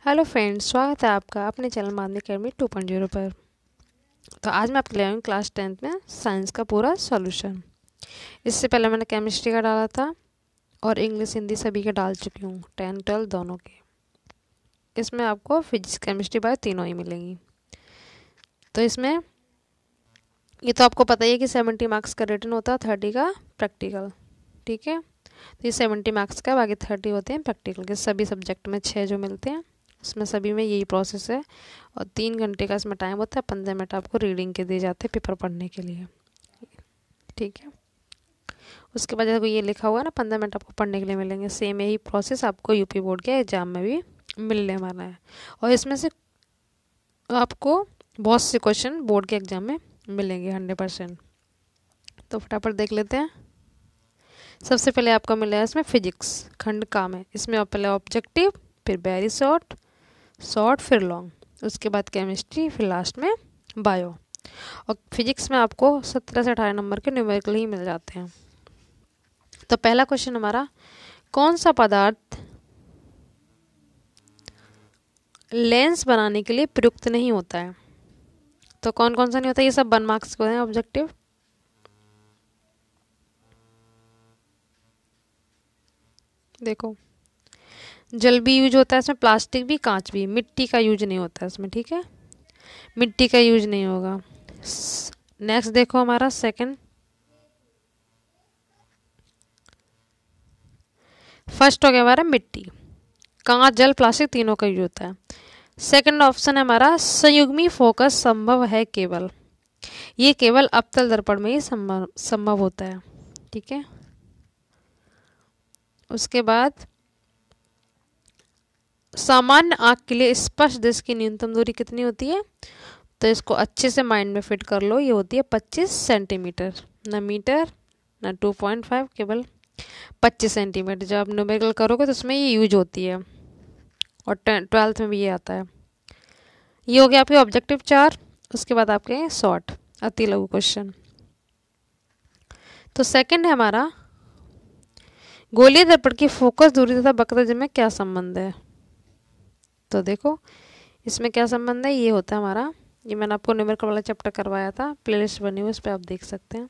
Hello friends, स्वागत है आपका अपने चैनल माध्यमिक अकेडमी 2.0 पर। तो आज मैं आपके लिए आई हूँ क्लास 10th में साइंस का पूरा सॉल्यूशन। इससे पहले मैंने केमिस्ट्री का डाला था और इंग्लिश हिंदी सभी के डाल चुकी हूँ, 10 12 दोनों के। इसमें आपको फिजिक्स केमिस्ट्री बायो तीनों ही मिलेंगी। तो इसमें ये तो आपको पता ही है कि 70 मार्क्स का रिटन होता है, 30 का प्रैक्टिकल। ठीक है, तो ये 70 मार्क्स का, बाकी 30 होते हैं प्रैक्टिकल के। सभी सब्जेक्ट में 6 जो मिलते हैं उसमें सभी में यही प्रोसेस है। और 3 घंटे का इसमें टाइम होता है, 15 मिनट आपको रीडिंग के दिए जाते हैं पेपर पढ़ने के लिए। ठीक है, उसके बाद जैसे ये लिखा हुआ है ना 15 मिनट आपको पढ़ने के लिए मिलेंगे, सेम यही प्रोसेस आपको यूपी बोर्ड के एग्जाम में भी मिलने वाला है। और इसमें से आपको बहुत से क्वेश्चन बोर्ड के एग्जाम में मिलेंगे 100%। तो फटाफट देख लेते हैं। सबसे पहले आपको मिला है इसमें फिजिक्स खंड का में। इसमें आप पहले ऑब्जेक्टिव, फिर वेरी शॉर्ट, शॉर्ट फिर लॉन्ग, उसके बाद केमिस्ट्री, फिर लास्ट में बायो। और फिजिक्स में आपको 17 से 18 नंबर के न्यूमेरिकल ही मिल जाते हैं। तो पहला क्वेश्चन हमारा, कौन सा पदार्थ लेंस बनाने के लिए प्रयुक्त नहीं होता है? तो कौन कौन सा नहीं होता, ये सब 1 मार्क्स को है ऑब्जेक्टिव। देखो, जल भी यूज होता है इसमें, प्लास्टिक भी, कांच भी। मिट्टी का यूज नहीं होता है इसमें। ठीक है, मिट्टी का यूज नहीं होगा। नेक्स्ट देखो हमारा सेकंड, फर्स्ट हो गया हमारा मिट्टी, कांच, जल, प्लास्टिक तीनों का यूज होता है। सेकंड ऑप्शन है हमारा, संयुग्मी फोकस संभव है केवल। ये केवल अवतल दर्पण में ही संभव होता है। ठीक है, उसके बाद सामान्य आंख के लिए स्पष्ट दृश्य की न्यूनतम दूरी कितनी होती है? तो इसको अच्छे से माइंड में फिट कर लो। ये होती है 25 सेंटीमीटर, ना मीटर ना 2.5, केवल 25 सेंटीमीटर। जब आप न्यूमेरिकल करोगे तो उसमें ये यूज होती है, और 12th में भी ये आता है। ये हो गया आपके ऑब्जेक्टिव 4। उसके बाद आपके शॉर्ट अति लघु क्वेश्चन। तो सेकंड है हमारा, गोलीय दर्पण की फोकस दूरी तथा वक्रता में क्या संबंध है? तो देखो, इसमें क्या संबंध है, ये होता है हमारा, ये मैंने आपको न्यूमेरिकल वाला चैप्टर करवाया था, प्लेलिस्ट बनी हुई, उस पर आप देख सकते हैं।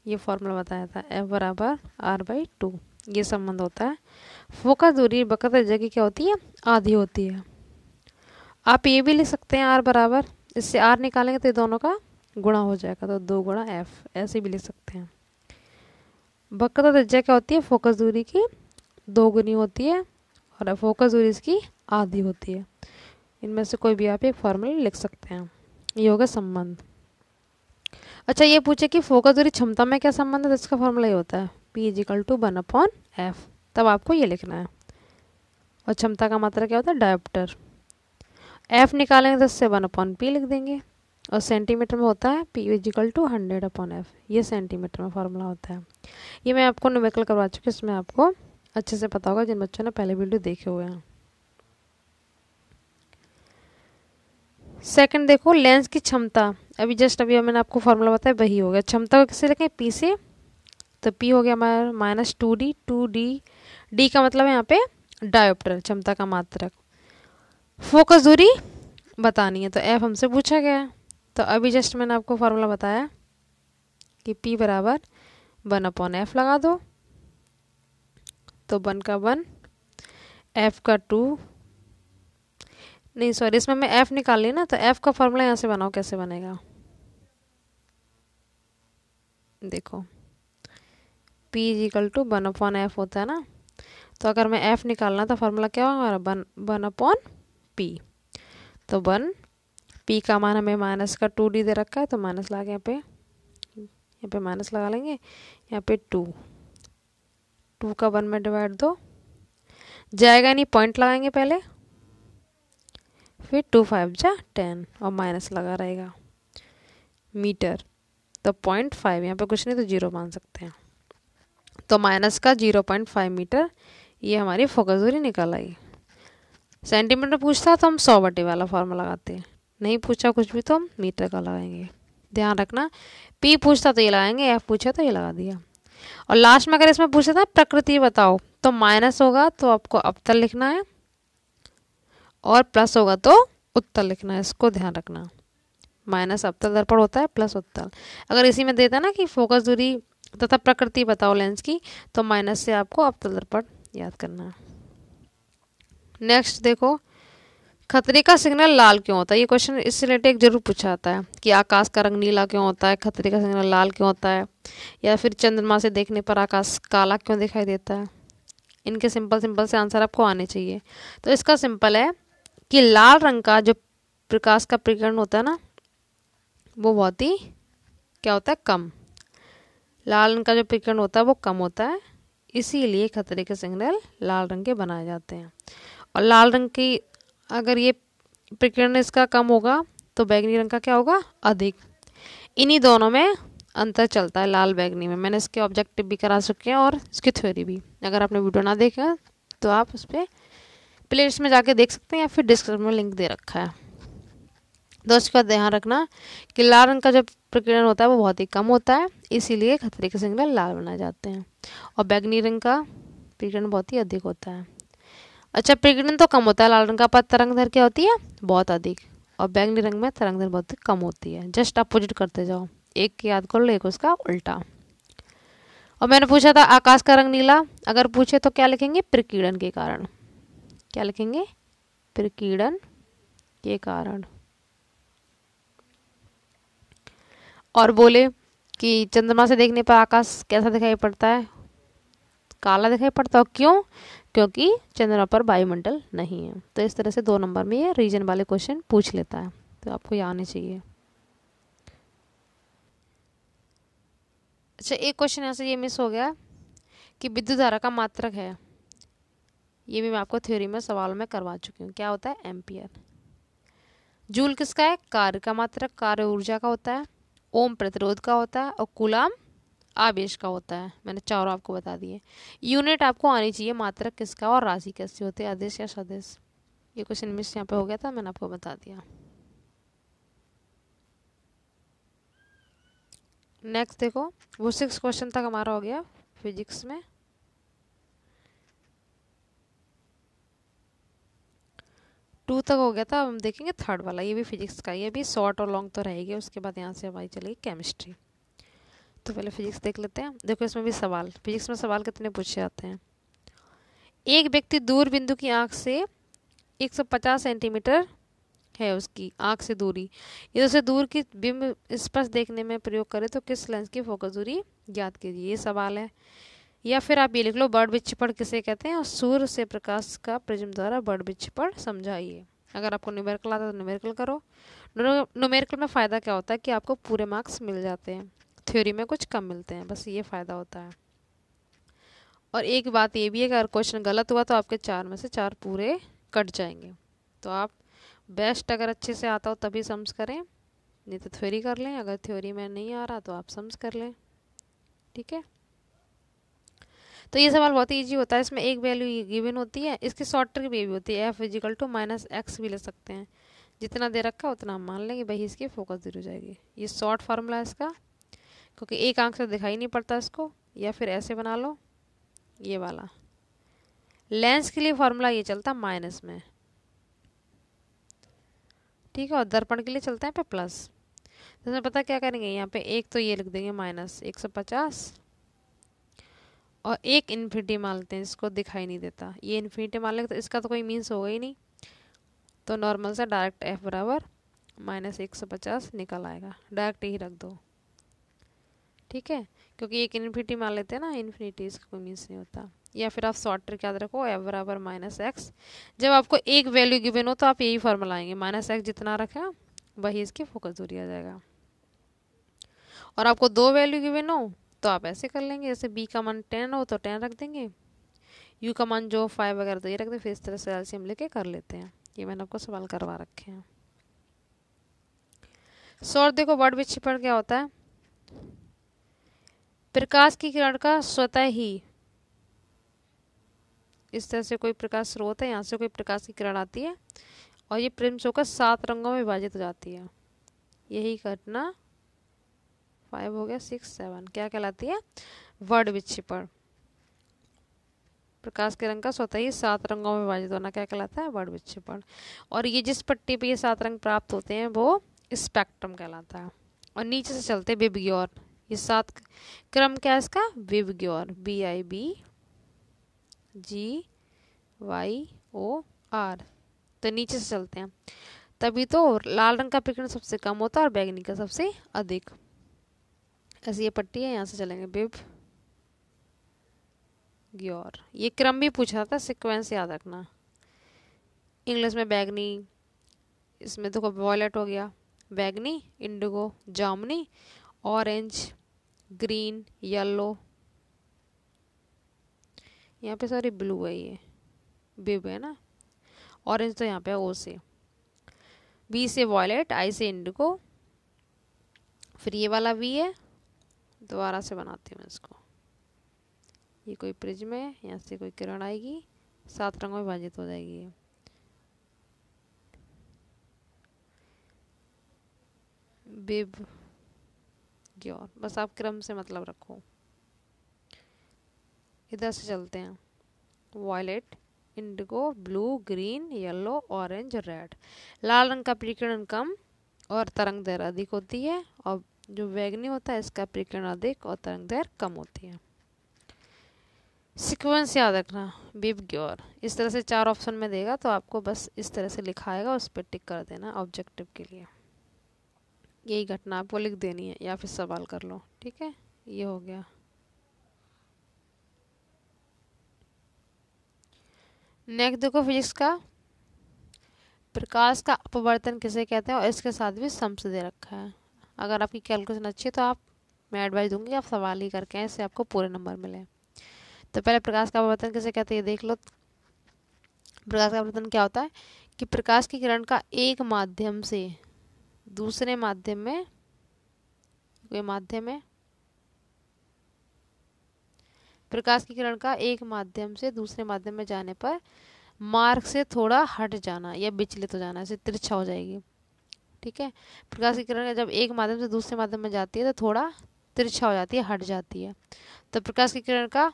ये फॉर्मूला बताया था, F बराबर R/2, ये संबंध होता है। फोकस दूरी वक्रता त्रिज्या की क्या होती है, आधी होती है। आप ये भी लिख सकते हैं R बराबर, इससे R निकालेंगे तो ये दोनों का गुणा हो जाएगा, तो 2 गुणा F, ऐसे भी लिख सकते हैं। वक्रता त्रिज्या क्या होती है, फोकस दूरी की 2 गुनी होती है, और फोकस दूरी इसकी आधी होती है। इनमें से कोई भी आप एक फॉर्मूला लिख सकते हैं। ये होगा संबंध। अच्छा, ये पूछे कि फोकस दूरी क्षमता में क्या संबंध है, तो इसका फॉर्मूला ये होता है P = 1/F। तब आपको ये लिखना है। और क्षमता का मात्रा क्या होता है, डायोप्टर। F निकालेंगे तो इससे 1/P लिख देंगे। और सेंटीमीटर में होता है P = 100/F। ये सेंटीमीटर में फॉर्मूला होता है। ये मैं आपको न्यूमेरिकल करवा चुकी हूँ, इसमें आपको अच्छे से पता होगा जिन बच्चों ने पहले वीडियो देखे हुए हैं। सेकंड देखो, लेंस की क्षमता, अभी मैंने आपको फॉर्मूला बताया वही हो गया। क्षमता को किससे लिखें, P से। तो P हो गया हमारा -2D, 2D, D का मतलब है यहाँ पे डायोप्टर, क्षमता का मात्रक। फोकस दूरी बतानी है तो F हमसे पूछा गया है। तो अभी जस्ट मैंने आपको फॉर्मूला बताया कि P बराबर 1/F लगा दो, तो 1 का 1, F का 2, नहीं सॉरी, इसमें मैं F निकाल ली ना, तो F का फॉर्मूला यहाँ से बनाओ, कैसे बनेगा देखो, P = 1/F होता है ना। तो अगर मैं F निकालना तो फॉर्मूला क्या होगा हमारा, 1/P। तो 1, P का मान हमें -2D दे रखा है, तो माइनस लगा के यहाँ पे माइनस लगा लेंगे। यहाँ पे 2 का 1 में डिवाइड 2 जाएगा नहीं, पॉइंट लगाएंगे पहले, फिर 2 5 जा 10, और माइनस लगा रहेगा मीटर। तो 0.5, यहाँ पे कुछ नहीं तो 0 मान सकते हैं। तो माइनस का 0.5 मीटर, ये हमारी फोकस दूरी निकल आई। सेंटीमीटर पूछता तो हम 100/बटे वाला फॉर्मूला लगाते, नहीं पूछा कुछ भी तो हम मीटर का लगाएंगे। ध्यान रखना, P पूछता तो ये लगाएंगे, F पूछा तो ये लगा दिया। और लास्ट में अगर इसमें पूछा था प्रकृति बताओ, तो माइनस होगा तो आपको अवतल लिखना है, और प्लस होगा तो उत्तल लिखना है, इसको ध्यान रखना। माइनस अवतल दर्पण होता है, प्लस उत्तल। अगर इसी में देता ना कि फोकस दूरी तथा प्रकृति बताओ लेंस की, तो माइनस से आपको अवतल दर्पण याद करना है। नेक्स्ट देखो, खतरे का सिग्नल लाल क्यों होता है। ये क्वेश्चन इससे रिलेटेड जरूर पूछा जाता है कि आकाश का रंग नीला क्यों होता है, खतरे का सिग्नल लाल क्यों होता है, या फिर चंद्रमा से देखने पर आकाश काला क्यों दिखाई देता है। इनके सिंपल सिंपल से आंसर आपको आने चाहिए। तो इसका सिंपल है कि लाल रंग का जो प्रकाश का प्रकीर्णन होता है ना, वो बहुत ही क्या होता है, कम। लाल रंग का जो प्रकीर्णन होता है वो कम होता है, इसीलिए खतरे के सिग्नल लाल रंग के बनाए जाते हैं। और लाल रंग की अगर ये प्रकीर्णन इसका कम होगा तो बैगनी रंग का क्या होगा, अधिक। इन्हीं दोनों में अंतर चलता है, लाल बैगनी में। मैंने इसके ऑब्जेक्टिव भी करा चुके हैं और इसकी थ्योरी भी। अगर आपने वीडियो ना देखा तो आप उस पर प्लेलिस्ट में जाके देख सकते हैं, या फिर डिस्क्रिप्शन में लिंक दे रखा है। दोस्तों का ध्यान रखना कि लाल रंग का जो प्रकीर्णन होता है वो बहुत ही कम होता है, इसीलिए खतरे के सिग्नल लाल बनाए जाते हैं। और बैगनी रंग का प्रकीर्णन बहुत ही अधिक होता है। अच्छा, प्रकीर्णन तो कम होता है लाल रंग का, पर तरंग दैर्घ्य क्या होती है, बहुत अधिक। और बैगनी रंग में तरंग दैर्घ्य बहुत कम होती है। जस्ट अपोजिट करते जाओ, एक की याद कर लो, एक उसका उल्टा। और मैंने पूछा था आकाश का रंग नीला, अगर पूछे तो क्या लिखेंगे, प्रकीर्णन के कारण। क्या लिखेंगे, प्रकीर्णन के कारण। और बोले कि चंद्रमा से देखने पर आकाश कैसा दिखाई पड़ता है, काला दिखाई पड़ता है। क्यों, क्योंकि चंद्रमा पर वायुमंडल नहीं है। तो इस तरह से 2 नंबर में ये रीजन वाले क्वेश्चन पूछ लेता है, तो आपको ये आने चाहिए। अच्छा, एक क्वेश्चन यहाँ से ये मिस हो गया कि विद्युत धारा का मात्रक है, ये भी मैं आपको थ्योरी में सवाल में करवा चुकी हूँ। क्या होता है, एम्पियर। जूल किसका है, कार्य का मात्रक, कार्य ऊर्जा का होता है। ओम प्रतिरोध का होता है। और कूलाम आवेश का होता है। मैंने चारों आपको बता दिए। यूनिट आपको आनी चाहिए मात्रक किसका और राशि कैसे होती है, आदेश या सदिश। ये क्वेश्चन मिस यहाँ पे हो गया था, मैंने आपको बता दिया। नेक्स्ट देखो, वो 6 क्वेश्चन तक हमारा हो गया फिजिक्स में। टू तक हो गया था, अब हम देखेंगे थर्ड वाला। ये भी फिजिक्स का, ये भी शॉर्ट और लॉन्ग तो रहेगी। उसके बाद यहाँ से हमारी चलेगी केमिस्ट्री। तो पहले फिजिक्स देख लेते हैं। देखो इसमें भी सवाल, फिजिक्स में सवाल कितने पूछे जाते हैं। एक व्यक्ति दूर बिंदु की आंख से 150 सेंटीमीटर है उसकी आंख से दूरी, इधर से दूर की बिंब स्पष्ट देखने में प्रयोग करें तो किस लेंस की फोकस दूरी ज्ञात कीजिए, ये सवाल है। या फिर आप ये लिख लो, बर्ड विक्षेपण किसे कहते हैं और सूर्य से प्रकाश का प्रिज्म द्वारा बर्ड विक्षेपण समझाइए। अगर आपको न्यूमेरिकल आता है तो न्यूमेरिकल करो। न्यूमेरिकल में फ़ायदा क्या होता है कि आपको पूरे मार्क्स मिल जाते हैं, थ्योरी में कुछ कम मिलते हैं, बस ये फ़ायदा होता है। और एक बात ये भी है कि अगर क्वेश्चन गलत हुआ तो आपके 4 में से 4 पूरे कट जाएंगे। तो आप बेस्ट अगर अच्छे से आता हो तभी सम्स करें, नहीं तो थ्योरी कर लें। अगर थ्योरी में नहीं आ रहा तो आप सम्स कर लें, ठीक है। तो ये सवाल बहुत ही ईजी होता है। इसमें एक वैल्यू गिवन होती है, इसकी शॉर्ट ट्रिक भी होती है, F is equal to minus x भी ले सकते हैं। जितना दे रखा है उतना हम मान लेंगे, वही इसकी फोकस दूरी हो जाएगी। ये शॉर्ट फार्मूला है इसका, क्योंकि एक आंख से दिखाई नहीं पड़ता इसको। या फिर ऐसे बना लो, ये वाला लेंस के लिए फार्मूला ये चलता है माइनस में, ठीक है। और दर्पण के लिए चलता है पे प्लस। तो इसमें पता क्या करेंगे, यहाँ पे एक तो ये लिख देंगे माइनस 150 और एक इन्फिनिटी मान लेते हैं, इसको दिखाई नहीं देता। ये इन्फिनिटी मान लेंगे तो इसका तो कोई मीन्स होगा ही नहीं, तो नॉर्मल से डायरेक्ट एफ बराबर माइनस 150 निकल आएगा, डायरेक्ट ही रख दो, ठीक है। क्योंकि एक इन्फिनिटी मान लेते हैं ना, इन्फिनिटी इसका कोई मीन्स नहीं होता। या फिर आप शॉर्ट ट्रिक याद रखो, एफ बराबर माइनस एक्स। जब आपको एक वैल्यू गिवन हो तो आप यही फॉर्मूला आएंगे, माइनस एक्स जितना रखा वही इसकी फोकस दूरी आ जाएगा। और आपको 2 वैल्यू गिवन हो तो आप ऐसे कर लेंगे, जैसे बी का मान 10 हो तो 10 रख देंगे, यू का मान जो 5 वगैरह तो ये रख दें, फिर इस तरह से एलसीएम लेके कर लेते हैं। ये मैंने आपको सवाल करवा रखे हैं। सौर देखो, बर्ड विक्षेपण क्या होता है, प्रकाश की किरण का स्वतः ही इस तरह से कोई प्रकाश स्रोत है, यहाँ से कोई प्रकाश की किरण आती है और ये प्रिज्म होकर 7 रंगों में विभाजित हो जाती है। यही घटना 5 हो गया, 6 7 क्या कहलाती है, बर्ड विक्षेपण। प्रकाश के रंग का स्वतः ही 7 रंगों में विभाजित होना क्या कहलाता है? वर्ड विक्षेपण। और ये जिस पट्टी पे ये 7 रंग प्राप्त होते हैं वो स्पेक्ट्रम कहलाता है। और नीचे से चलते विबग्योर, ये 7 क्रम क्या है इसका? VIBGYOR, BIBGYOR। तो नीचे से चलते हैं, तभी तो लाल रंग का विकिरण सबसे कम होता है और बैंगनी का सबसे अधिक। ऐसी ये पट्टी है, यहाँ से चलेंगे विबग्योर। ये क्रम भी पूछा था, सीक्वेंस याद रखना। इंग्लिश में बैगनी, इसमें देखो वॉयलेट हो गया, बैगनी, इंडिगो, जामुनी, ऑरेंज, ग्रीन, येलो, यहाँ पे सॉरी ब्लू है, ये बिब है ना, ऑरेंज तो यहाँ पे ओ से, बी से वॉयलेट, आई से इंडिगो, फिर ये वाला वी है, दोबारा से बनाती हूँ मैं इसको। ये कोई प्रिज्म है, यहाँ से कोई किरण आएगी, 7 रंगों में विभाजित हो जाएगी ये। विबग्योर, बस आप क्रम से मतलब रखो। इधर से चलते हैं, violet, indigo, blue, green, yellow, orange, red. लाल रंग का विकिरण कम और तरंग दैर्ध्य अधिक होती है, और जो बैगनी होता है इसका विकिरण अधिक और तरंग दैर्ध्य कम होती है। सीक्वेंस याद रखना, विबग्योर। इस तरह से 4 ऑप्शन में देगा तो आपको बस इस तरह से लिखाएगा, उस पर टिक कर देना ऑब्जेक्टिव के लिए। यही घटना आपको लिख देनी है या फिर सवाल कर लो, ठीक है। ये हो गया। नेक्स्ट देखो फिजिक्स का, प्रकाश का अपवर्तन किसे कहते हैं, और इसके साथ भी सम्स दे रखा है। अगर आपकी कैलकुलेशन अच्छी है तो आप, मैं एडवाइस दूंगी आप सवाल ही करके आए, इससे आपको पूरे नंबर मिले। तो पहले प्रकाश का अपवर्तन किसे कहते हैं ये देख लो। प्रकाश का अपवर्तन क्या होता है कि प्रकाश की किरण का एक माध्यम से दूसरे माध्यम में, कोई माध्यम है, प्रकाश की किरण का एक माध्यम से दूसरे माध्यम में जाने पर मार्ग से थोड़ा हट जाना या विचलित हो जाना, ऐसे तिरछा हो जाएगी, ठीक है। प्रकाश की किरण जब एक माध्यम से दूसरे माध्यम में जाती है तो थोड़ा तिरछा हो जाती है, हट जाती है। तो प्रकाश की किरण का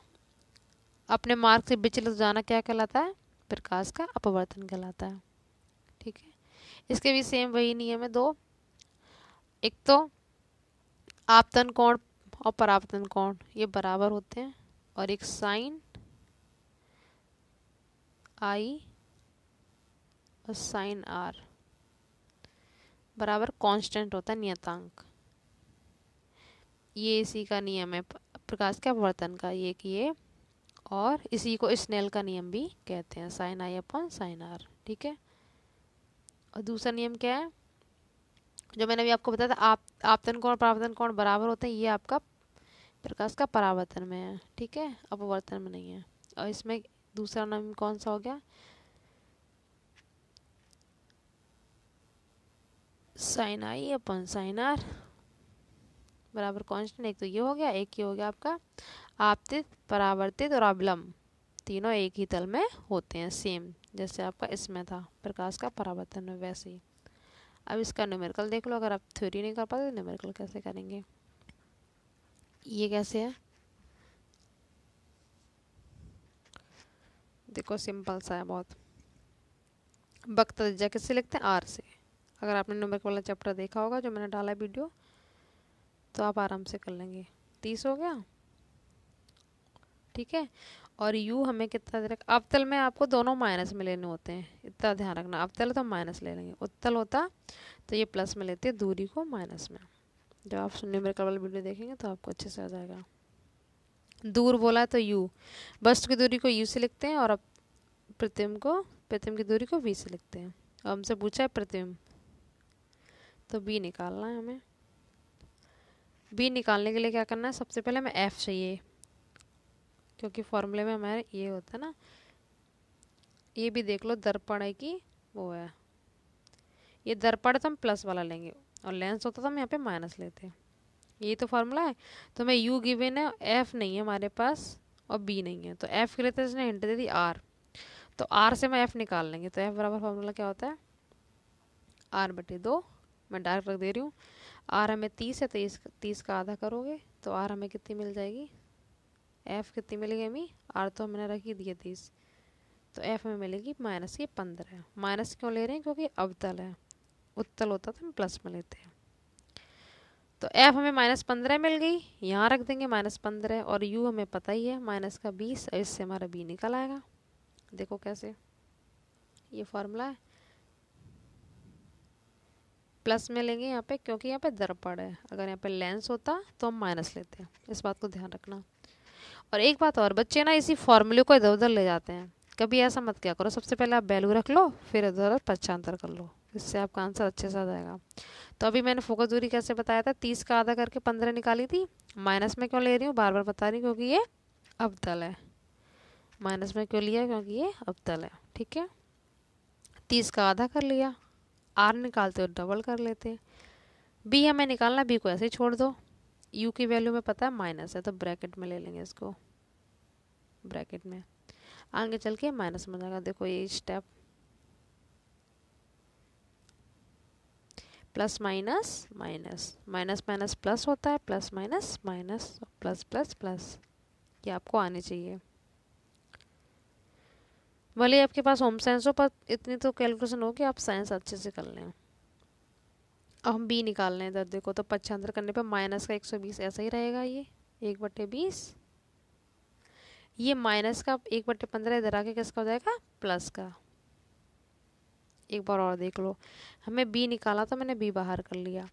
अपने मार्ग से विचलित हो जाना क्या कहलाता है? प्रकाश का अपवर्तन कहलाता है, ठीक है। इसके भी सेम वही नियम है दो, एक तो आपतन कोण और परावर्तन कोण ये बराबर होते हैं, और एक साइन आई और साइन आर बराबर कांस्टेंट होता है, नियतांक। ये इसी का नियम है प्रकाश के अपवर्तन का, ये कि ये, और इसी को स्नेल का नियम भी कहते हैं, sine i upon sine r, ठीक है। और दूसरा नियम क्या है जो मैंने अभी आपको बताया था, आपतन कोण परावर्तन कोण बराबर होते हैं, ये आपका प्रकाश का परावर्तन में है, ठीक है, अपवर्तन में नहीं है। और इसमें दूसरा नियम कौन सा हो गया? Sine i upon sine r बराबर कांस्टेंट। एक तो ये हो गया, एक ये हो गया आपका आपतित, परावर्तित और अवलंब, तीनों एक ही तल में होते हैं, सेम जैसे आपका इसमें था प्रकाश का परावर्तन में, वैसे ही। अब इसका न्यूमेरिकल देख लो, अगर आप थ्योरी नहीं कर पाते तो न्यूमेरिकल कैसे करेंगे। ये कैसे है देखो, सिंपल सा है बहुत। वक्र त्रिज्या किससे लिखते हैं? आर से। अगर आपने न्यूमेरिकल वाला चैप्टर देखा होगा जो मैंने डाला वीडियो, तो आप आराम से कर लेंगे। 30 हो गया, ठीक है। और यू हमें कितना दे रखा? अवतल में आपको दोनों माइनस में लेने होते हैं, इतना ध्यान रखना। अवतल तो माइनस ले लेंगे, उत्तल होता तो ये प्लस में लेते हैं, दूरी को माइनस में। जब आप न्यूमेरिकल वाला वीडियो देखेंगे तो आपको अच्छे से आ जाएगा। दूर बोला है तो यू, वस्तु की दूरी को यू से लिखते हैं, और अब प्रतिबिंब की दूरी को वी से लिखते हैं। अब हमसे पूछा है प्रतिबिंब, तो बी निकालना है हमें। बी निकालने के लिए क्या करना है? सबसे पहले हमें एफ चाहिए, क्योंकि फॉर्मूले में हमारे ये होता है ना। ये भी देख लो, दर्पण है कि वो है, ये दर्पण तो हम प्लस वाला लेंगे, और लेंस होता तो हम यहाँ पे माइनस लेते हैं। ये तो फॉर्मूला है, तो हमें यू गिवन है, एफ नहीं है हमारे पास, और बी नहीं है। तो एफ के लिए तो इसने हिंट दे दी आर, तो आर से हम एफ निकाल लेंगे। तो एफ बराबर फॉर्मूला क्या होता है? R/2। मैं डायरेक्ट रख दे रही हूँ। आर हमें 30 है, तो 30 का आधा करोगे तो आर हमें कितनी मिल जाएगी? एफ कितनी मिलेगी हमें, आर तो हमने रखी दी है 30, तो एफ में मिलेगी माइनस की 15। माइनस क्यों ले रहे हैं, क्योंकि अवतल है, उत्तल होता तो हम प्लस में लेते हैं। तो एफ हमें -15 मिल गई, यहाँ रख देंगे -15, और यू हमें पता ही है माइनस का 20, और इससे हमारा बी निकल आएगा। देखो कैसे, ये फॉर्मूला है, प्लस में लेंगे यहाँ पे क्योंकि यहाँ पे दर्पण है, अगर यहाँ पे लेंस होता तो हम माइनस लेते हैं, इस बात को ध्यान रखना। और एक बात और, बच्चे ना इसी फॉर्मूले को इधर उधर ले जाते हैं, कभी ऐसा मत क्या करो, सबसे पहले आप वैल्यू रख लो, फिर इधर उधर पक्षांतर कर लो, इससे आपका आंसर अच्छे से आ जाएगा। तो अभी मैंने फोकस दूरी कैसे बताया था, 30 का आधा करके 15 निकाली थी। माइनस में क्यों ले रही हूँ, बार बार बता रही हूँ, क्योंकि ये अवतल है। माइनस में क्यों लिया, क्योंकि ये अवतल है। ठीक है, 30 का आधा कर लिया, आर निकालते हो डबल कर लेते हैं। बी हमें निकालना, बी को ऐसे ही छोड़ दो, यू की वैल्यू में पता है माइनस है, तो ब्रैकेट में ले लेंगे इसको, ब्रैकेट में आगे चल के माइनस में जाएगा। देखो ये step, plus minus minus, minus minus plus होता है, plus minus minus, plus plus plus, ये आपको आने चाहिए। भले आपके पास होम साइंस हो, पर इतनी तो कैलकुलेशन हो कि आप साइंस अच्छे से कर लें। अब हम बी निकाल लें इधर, देखो तो पक्षांतर करने पर माइनस का 120 ऐसा ही रहेगा, ये 1/20, ये माइनस का 1/15 इधर आके किसका हो जाएगा, प्लस का। एक बार और देख लो, हमें बी निकाला तो मैंने बी बाहर कर लिया,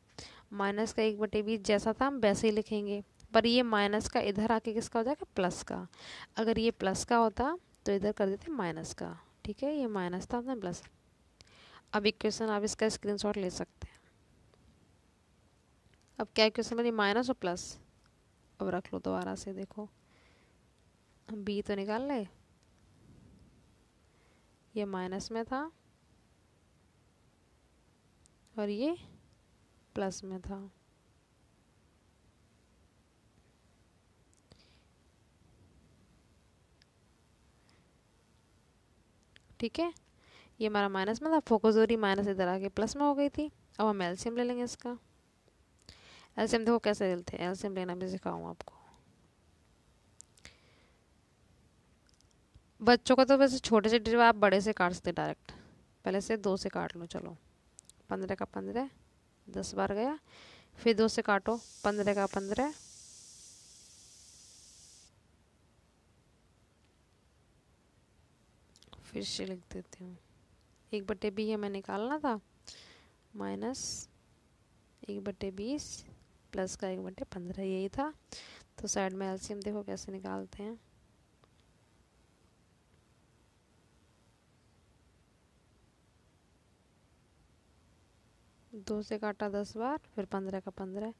माइनस का 1/20 जैसा था हम वैसे ही लिखेंगे, पर ये माइनस का इधर आके किसका हो जाएगा, प्लस का। अगर ये प्लस का होता तो इधर कर देते माइनस का। ठीक है, ये माइनस था अपना प्लस। अब इक्वेशन आप इसका स्क्रीनशॉट ले सकते हैं। अब क्या इक्वेशन बनी, माइनस और प्लस। अब रख लो दोबारा से, देखो बी तो निकाल ले, ये माइनस में था और ये प्लस में था। ठीक है, ये हमारा माइनस में था, फोकस दूरी माइनस इधर आके प्लस में हो गई थी। अब हम एलसीएम ले लेंगे इसका। एलसीएम देखो कैसे लेते हैं, एलसीएम लेना भी सिखाऊँ आपको। बच्चों का तो वैसे छोटे से डिजिट आप बड़े से काट सकते डायरेक्ट, पहले से 2 से काट लो। चलो 15 का 15 10 बार गया, फिर 2 से काटो, 15 का 15, फिर से लिख देती हूँ। 1/20 हमें निकालना था, माइनस 1/20 प्लस का 1/15, यही था। तो साइड में एलसीएम देखो कैसे निकालते हैं। दो से काटा 10 बार, फिर 15 का 15,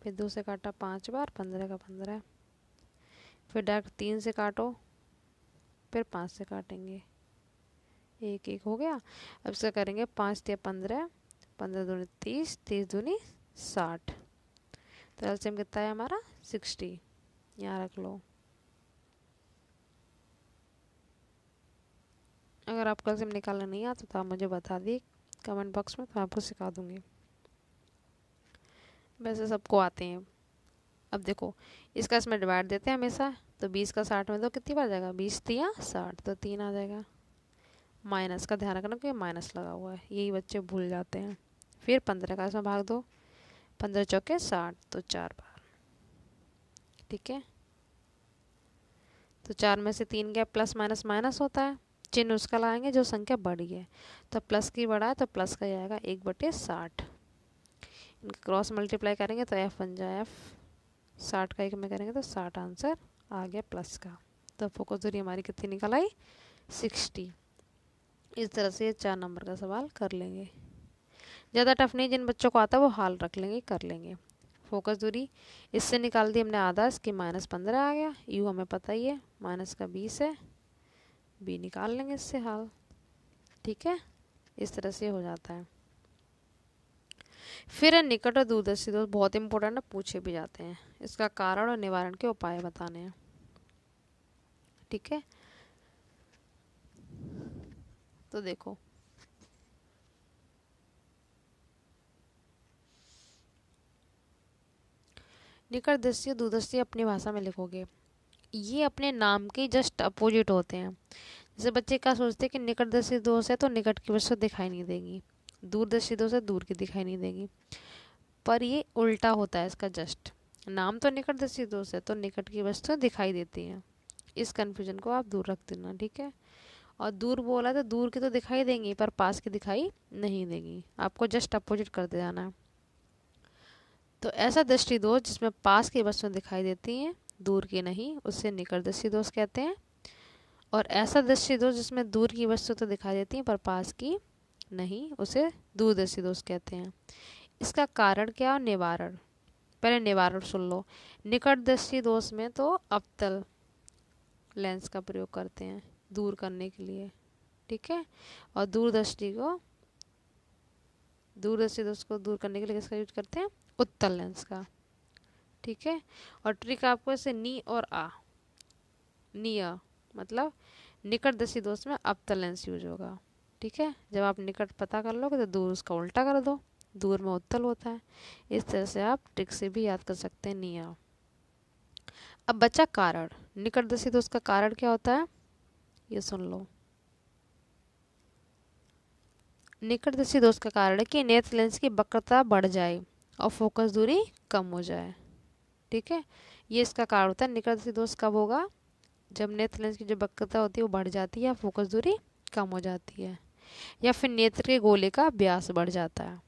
फिर 2 से काटा 5 बार, 15 का 15, फिर डायरेक्ट 3 से काटो, फिर 5 से काटेंगे, एक एक हो गया। अब इसका करेंगे 5 या 15, 15 दूनी 30, 30 दूनी 60, तो एलसीएम कितना है हमारा 60, यहाँ रख लो। अगर आपको एलसीएम निकालना नहीं आता तो आप मुझे बता दिए कमेंट बॉक्स में, तो मैं आपको सिखा दूंगी, वैसे सबको आते हैं। अब देखो इसका इसमें डिवाइड देते हैं हमेशा, तो 20 का 60 में तो कितनी बार जाएगा, 20 तिया 60, तो 3 आ जाएगा। माइनस का ध्यान रखना कि माइनस लगा हुआ है, यही बच्चे भूल जाते हैं। फिर 15 का इसमें भाग दो, 15 चौके 60, तो 4 बार। ठीक है, तो 4 में से 3 गया, प्लस माइनस माइनस होता है, चिन्ह उसका लगाएंगे जो संख्या बड़ी है, तो प्लस की बड़ा है तो प्लस का जाएगा 1/60। इनका क्रॉस मल्टीप्लाई करेंगे तो एफ बन जाए एफ, 60 का 1 में करेंगे तो 60 आंसर आ गया प्लस का। तो फोकस दूरी हमारी कितनी निकल आई, 60। इस तरह से 4 नंबर का सवाल कर लेंगे, ज़्यादा टफ नहीं, जिन बच्चों को आता है वो हाल रख लेंगे, कर लेंगे। फोकस दूरी इससे निकाल दी हमने आधा, इसकी -15 आ गया, यू हमें पता ही है माइनस का 20 है, बी निकाल लेंगे इससे हाल। ठीक है, इस तरह से हो जाता है। फिर निकट और दूरदर्शी दोष बहुत इंपॉर्टेंट है, पूछे भी जाते हैं, इसका कारण और निवारण के उपाय बताने हैं। ठीक है, तो देखो निकट दृष्टि और दूरदर्शी अपनी भाषा में लिखोगे। ये अपने नाम के जस्ट अपोजिट होते हैं। जैसे बच्चे क्या सोचते हैं कि निकटदर्शी दोष है तो निकट की वस्तु दिखाई नहीं देगी, दूरदर्शी दोष है दूर की दिखाई नहीं देगी, पर ये उल्टा होता है इसका जस्ट। नाम तो निकटदर्शी दोष है तो निकट की वस्तु दिखाई देती है। इस कन्फ्यूजन को आप दूर रख देना, ठीक है। और दूर बोला तो दूर की तो दिखाई देंगी पर पास की दिखाई नहीं देंगी, आपको जस्ट अपोजिट करते जाना है। तो ऐसा दृष्टि दोष जिसमें पास की वस्तुएं दिखाई देती हैं दूर की नहीं, उसे निकटदर्शी दोष कहते हैं। और ऐसा दृष्टि दोष जिसमें दूर की वस्तु तो दिखाई देती हैं पर पास की नहीं, उसे दूरदर्शी दोष कहते हैं। इसका कारण क्या और निवारण, पहले निवारण सुन लो। निकटदर्शी दोष में तो अवतल लेंस का प्रयोग करते हैं दूर करने के लिए, ठीक है। और दूरदर्शी दोष को दूर करने के लिए किसका यूज करते हैं, उत्तल लेंस का, ठीक है। और ट्रिक आपको ऐसे नी और आ, नी आ मतलब निकटदर्शी दोष में अवतल लेंस यूज होगा, ठीक है। जब आप निकट पता कर लोगे तो दूर उसका उल्टा कर दो, दूर में उत्तल होता है। इस तरह से आप ट्रिक से भी याद कर सकते हैं नी आ। अब बचा कारण, निकटदर्शी दोष का कारण क्या होता है, ये सुन लो। निकटदर्शी दोष का कारण है कि नेत्र लेंस की वक्रता बढ़ जाए और फोकस दूरी कम हो जाए, ठीक है। ये इसका कारण होता है। निकटदर्शी दोष कब होगा, जब नेत्र लेंस की जो वक्रता होती है वो बढ़ जाती है, फोकस दूरी कम हो जाती है, या फिर नेत्र के गोले का व्यास बढ़ जाता है।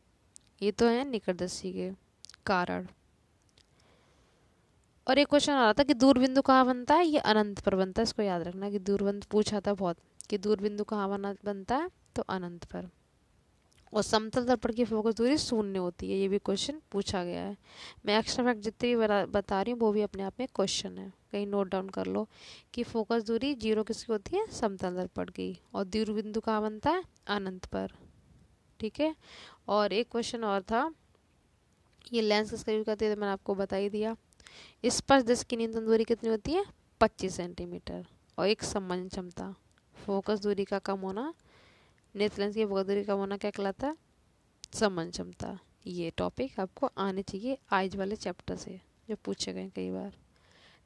ये तो है निकटदर्शी के कारण। और एक क्वेश्चन आ रहा था कि दूरबिंदु कहाँ बनता है, ये अनंत पर बनता है। इसको याद रखना कि दूरबिंदु पूछा था बहुत, कि दूरबिंदु कहाँ बनता है, तो अनंत पर। और समतल दर्पण की फोकस दूरी शून्य होती है, ये भी क्वेश्चन पूछा गया है। मैं एक्स्ट्रा फैक्ट जितने भी बता रही हूँ वो भी अपने आप में क्वेश्चन है, कहीं नोट डाउन कर लो कि फोकस दूरी 0 किसकी होती है, समतल दर्पण की। और दूरबिंदु कहाँ बनता है, अनंत पर, ठीक है। और एक क्वेश्चन और था, ये लेंस किसका यूज करते हैं, मैंने आपको बता ही दिया। स्पर्श दिश की न्यूनतम दूरी कितनी होती है, 25 सेंटीमीटर। और एक समन क्षमता, फोकस दूरी का कम होना, नेत्र लेंस की फोकस दूरी कम होना क्या कहलाता है, समन क्षमता। ये टॉपिक आपको आने चाहिए आइज वाले चैप्टर से, जो पूछे गए कई बार।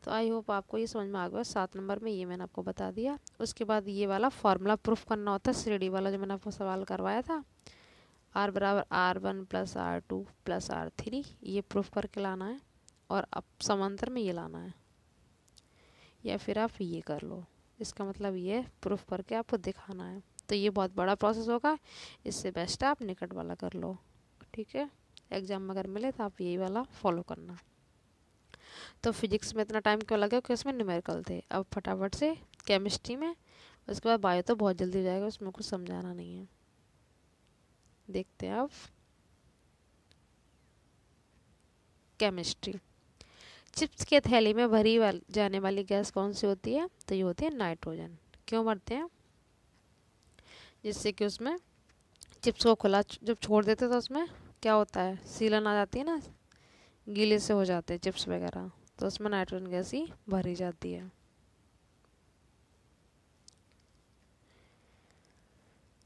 तो आई होप आपको ये समझ में आ गया। 7 नंबर में ये मैंने आपको बता दिया। उसके बाद ये वाला फॉर्मूला प्रूफ करना होता है, श्रेणी वाला जो मैंने आपको सवाल करवाया था, R बराबर R1 plus R2 plus R3, ये प्रूफ करके लाना है। और अब समांतर में ये लाना है, या फिर आप ये कर लो, इसका मतलब ये प्रूफ करके आपको दिखाना है। तो ये बहुत बड़ा प्रोसेस होगा, इससे बेस्ट है आप निकट वाला कर लो, ठीक है। एग्जाम में अगर मिले तो आप यही वाला फॉलो करना। तो फिजिक्स में इतना टाइम क्यों लगा, क्योंकि उसमें न्यूमेरिकल थे। अब फटाफट से केमिस्ट्री में, उसके बाद बायो तो बहुत जल्दी हो जाएगा, उसमें कुछ समझाना नहीं है। देखते हैं अब केमिस्ट्री। चिप्स के थैली में भरी जाने वाली गैस कौन सी होती है, तो ये होती है नाइट्रोजन। क्यों भरते हैं, जिससे कि उसमें चिप्स को खुला जब छोड़ देते तो उसमें क्या होता है, सीलन आ जाती है ना, गीले से हो जाते हैं चिप्स वगैरह, तो उसमें नाइट्रोजन गैस ही भरी जाती है।